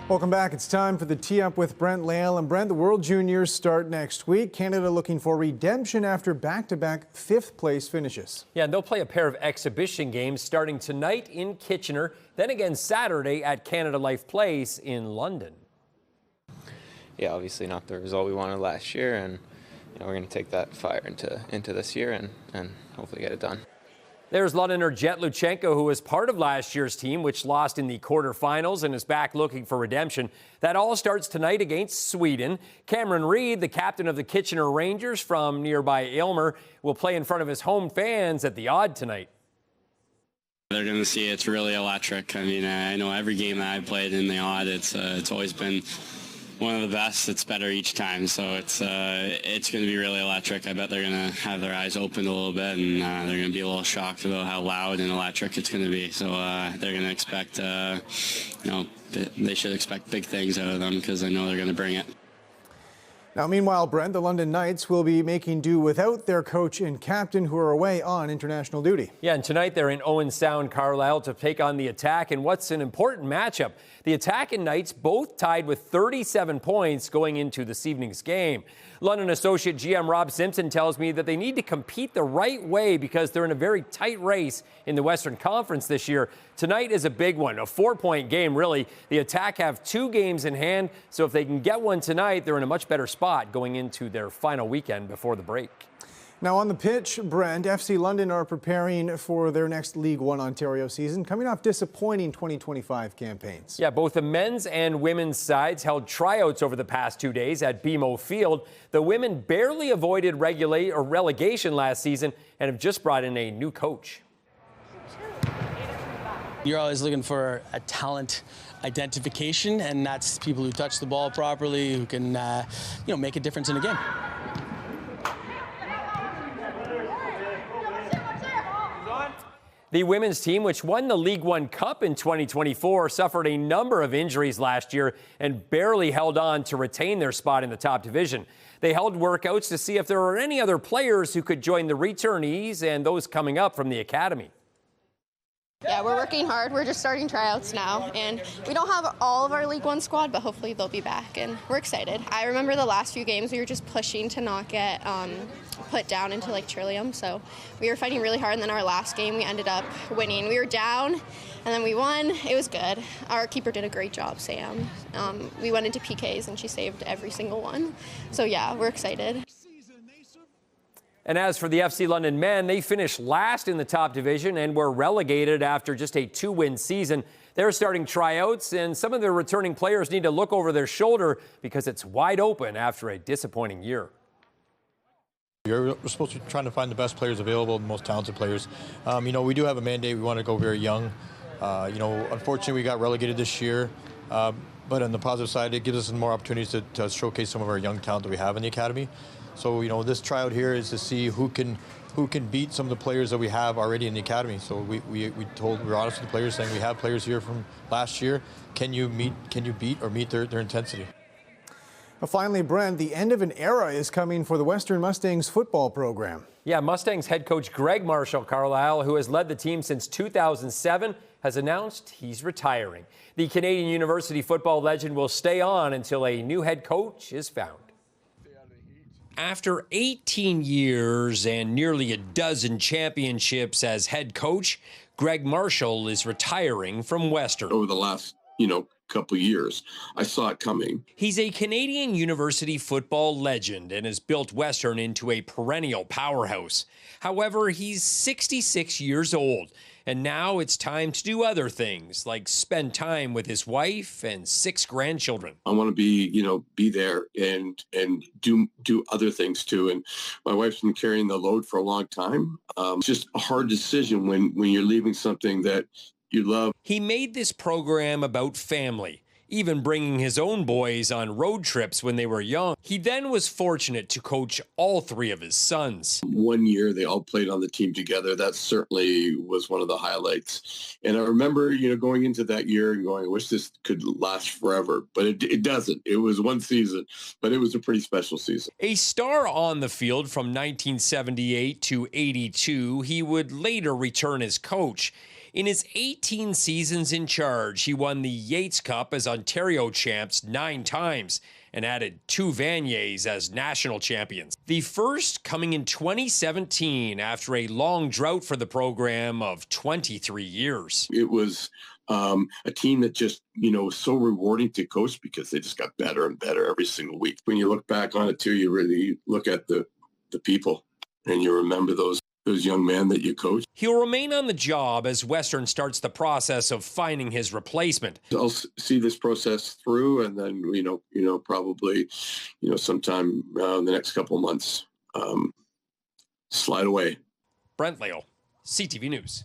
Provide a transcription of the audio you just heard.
Welcome back. It's time for the Tee Up with Brent Lale. And Brent, the World Juniors start next week. Canada looking for redemption after back-to-back fifth-place finishes. Yeah, and they'll play a pair of exhibition games starting tonight in Kitchener, then again Saturday at Canada Life Place in London. Yeah, obviously not the result we wanted last year, and we're going to take that fire into this year and hopefully get it done. There's Londoner Jet Luchenko, who was part of last year's team, which lost in the quarterfinals and is back looking for redemption. That all starts tonight against Sweden. Cameron Reid, the captain of the Kitchener Rangers from nearby Aylmer, will play in front of his home fans at the Odd tonight. They're going to see it's really electric. I mean, I know every game that I've played in the Odd, it's always been one of the best. It's better each time, so it's going to be really electric. I bet they're going to have their eyes opened a little bit, and they're going to be a little shocked about how loud and electric it's going to be. So they're going to expect, they should expect big things out of them because I know they're going to bring it. Now, meanwhile, Brent, the London Knights will be making do without their coach and captain, who are away on international duty. Yeah, and tonight they're in Owen Sound, Carlisle, to take on the Attack in what's an important matchup. The Attack and Knights both tied with 37 points going into this evening's game. London associate GM Rob Simpson tells me that they need to compete the right way because they're in a very tight race in the Western Conference this year. Tonight is a big one, a 4-point game, really. The Attack have 2 games in hand, so if they can get one tonight, they're in a much better spot going into their final weekend before the break. Now on the pitch, Brent, FC London are preparing for their next League One Ontario season, coming off disappointing 2025 campaigns. Yeah, both the men's and women's sides held tryouts over the past 2 days at BMO Field. The women barely avoided relegation last season and have just brought in a new coach. You're always looking for a talent identification, and that's people who touch the ball properly, who can make a difference in a game. The women's team, which won the League One Cup in 2024, suffered a number of injuries last year and barely held on to retain their spot in the top division. They held workouts to see if there were any other players who could join the returnees and those coming up from the academy. Yeah, we're working hard. We're just starting tryouts now, and we don't have all of our League One squad, but hopefully they'll be back, and we're excited. I remember the last few games we were just pushing to not get put down into like Trillium, so we were fighting really hard, and then our last game we ended up winning. We were down, and then we won. It was good. Our keeper did a great job, Sam. We went into PKs, and she saved every single one. So yeah, we're excited. And as for the FC London men, they finished last in the top division and were relegated after just a 2-win season. They're starting tryouts, and some of their returning players need to look over their shoulder because it's wide open after a disappointing year. We're supposed to be trying to find the best players available, the most talented players. We do have a mandate. We want to go very young. Unfortunately, we got relegated this year. But on the positive side, it gives us more opportunities to showcase some of our young talent that we have in the academy. So, this tryout here is to see who can beat some of the players that we have already in the academy. So we're honest with the players, saying we have players here from last year. Can you beat or meet their intensity? Well, finally, Brent, the end of an era is coming for the Western Mustangs football program. Yeah, Mustangs head coach Greg Marshall Carlisle, who has led the team since 2007, has announced he's retiring. The Canadian University football legend will stay on until a new head coach is found. After 18 years and nearly a dozen championships as head coach, Greg Marshall is retiring from Western. Over the last, couple of years, I saw it coming. He's a Canadian University football legend and has built Western into a perennial powerhouse. However, he's 66 years old, and now it's time to do other things, like spend time with his wife and 6 grandchildren. I want to be there and do other things too. And my wife's been carrying the load for a long time. It's just a hard decision when you're leaving something that you love. He made this program about family, even bringing his own boys on road trips when they were young. He then was fortunate to coach all 3 of his sons. One year they all played on the team together. That certainly was one of the highlights. And I remember, going into that year and going, I wish this could last forever, but it doesn't. It was one season, but it was a pretty special season. A star on the field from 1978 to 82, he would later return as coach. In his 18 seasons in charge, he won the Yates Cup as Ontario champs 9 times and added 2 Vanniers as national champions. The first coming in 2017 after a long drought for the program of 23 years. It was a team that just, was so rewarding to coach because they just got better and better every single week. When you look back on it too, you really look at the people and you remember those young men that you coach. He'll remain on the job as Western starts the process of finding his replacement. I'll see this process through, and then probably sometime in the next couple of months slide away. Brent Lale, CTV News.